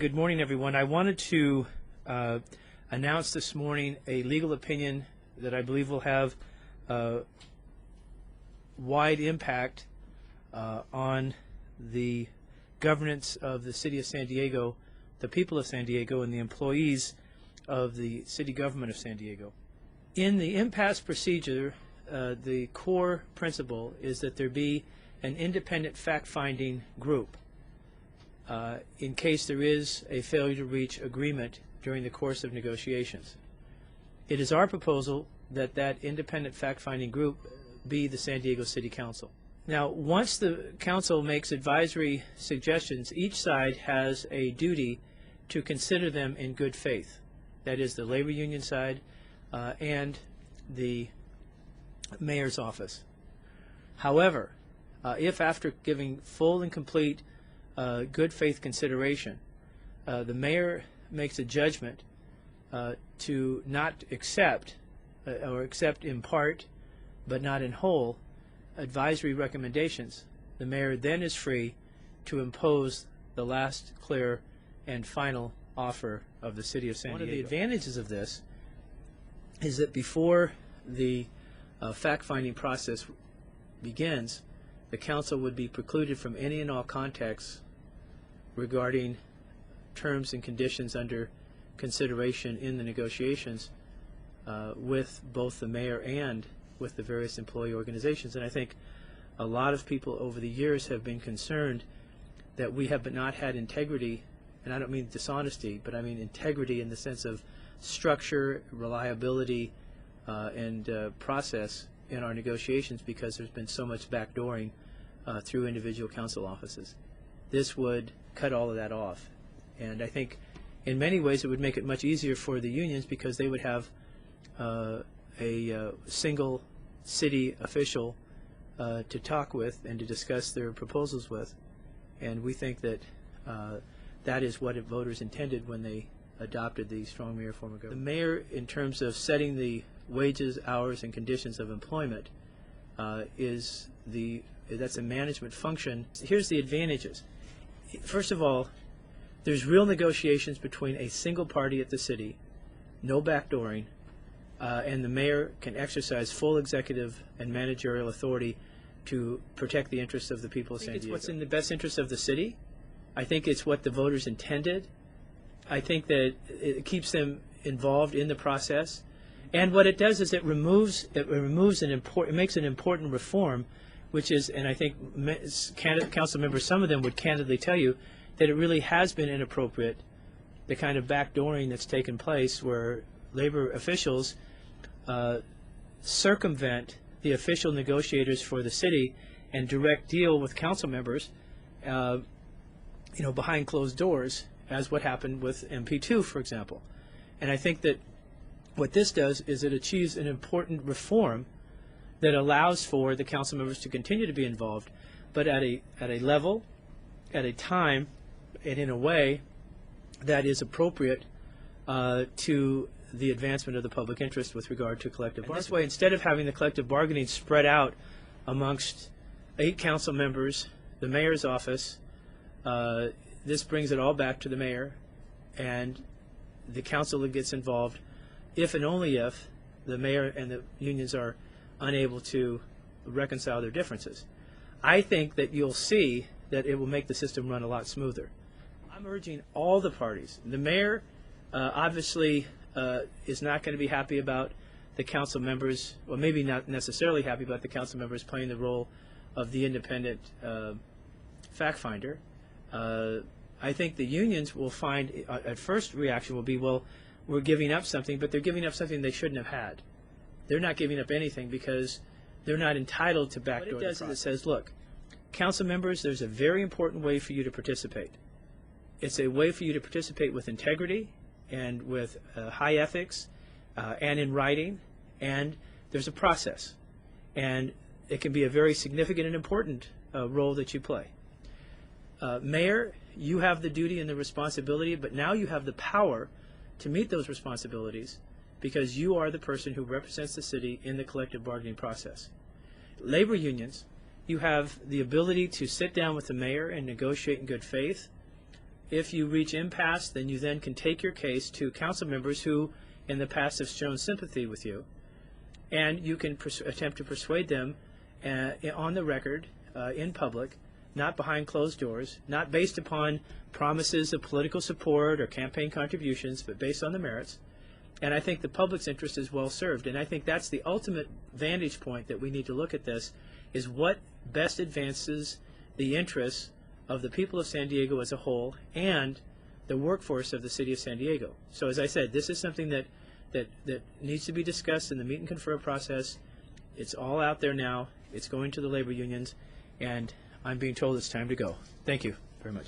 Good morning, everyone. I wanted to announce this morning a legal opinion that I believe will have wide impact on the governance of the City of San Diego, the people of San Diego, and the employees of the city government of San Diego. In the impasse procedure, the core principle is that there be an independent fact-finding group in case there is a failure to reach agreement during the course of negotiations. It is our proposal that that independent fact-finding group be the San Diego City Council. Now, once the council makes advisory suggestions, each side has a duty to consider them in good faith. That is, the labor union side and the mayor's office. However, if after giving full and complete good faith consideration, the mayor makes a judgment to not accept or accept in part but not in whole advisory recommendations, the mayor then is free to impose the last clear and final offer of the City of San Diego. One of the advantages of this is that before the fact-finding process begins, the council would be precluded from any and all contacts regarding terms and conditions under consideration in the negotiations with both the mayor and with the various employee organizations. And I think a lot of people over the years have been concerned that we have not had integrity, and I don't mean dishonesty, but I mean integrity in the sense of structure, reliability, and process in our negotiations because there's been so much backdooring through individual council offices. This would cut all of that off. And I think in many ways it would make it much easier for the unions because they would have a single city official to talk with and to discuss their proposals with. And we think that that is what voters intended when they adopted the strong mayor form of government. The mayor, in terms of setting the wages, hours, and conditions of employment, that's a management function. Here's the advantages. First of all, there's real negotiations between a single party at the city, no backdooring, and the mayor can exercise full executive and managerial authority to protect the interests of the people of San Diego. I think it's what's in the best interest of the city. I think it's what the voters intended. I think that it keeps them involved in the process. And what it does is it makes an important reform, which is, and I think council members, some of them would candidly tell you that it really has been inappropriate, the kind of backdooring that's taken place where labor officials circumvent the official negotiators for the city and direct deal with council members, behind closed doors, as what happened with MP2, for example. And I think that what this does is it achieves an important reform that allows for the council members to continue to be involved, but at a level, at a time, and in a way that is appropriate to the advancement of the public interest with regard to collective bargaining. This way, instead of having the collective bargaining spread out amongst 8 council members, the mayor's office, this brings it all back to the mayor, and the council gets involved if and only if the mayor and the unions are unable to reconcile their differences. I think that you'll see that it will make the system run a lot smoother. I'm urging all the parties. The mayor obviously is not going to be happy about the council members, well, maybe not necessarily happy about the council members playing the role of the independent fact finder. I think the unions will find, at first reaction will be, well, we're giving up something, but they're giving up something they shouldn't have had. They're not giving up anything because they're not entitled to backdoor the process. What it does is it says, look, council members, there's a very important way for you to participate. It's a way for you to participate with integrity and with high ethics and in writing, and there's a process. And it can be a very significant and important role that you play. Mayor, you have the duty and the responsibility, but now you have the power to meet those responsibilities because you are the person who represents the city in the collective bargaining process. Labor unions, you have the ability to sit down with the mayor and negotiate in good faith If you reach impasse, then you then can take your case to council members who in the past have shown sympathy with you, and you can attempt to persuade them on the record, in public, not behind closed doors, not based upon promises of political support or campaign contributions, but based on the merits. And I think the public's interest is well served. And I think that's the ultimate vantage point that we need to look at this, is what best advances the interests of the people of San Diego as a whole and the workforce of the city of San Diego. So as I said, this is something that needs to be discussed in the meet and confer process. It's all out there now. It's going to the labor unions, and I'm being told it's time to go. Thank you.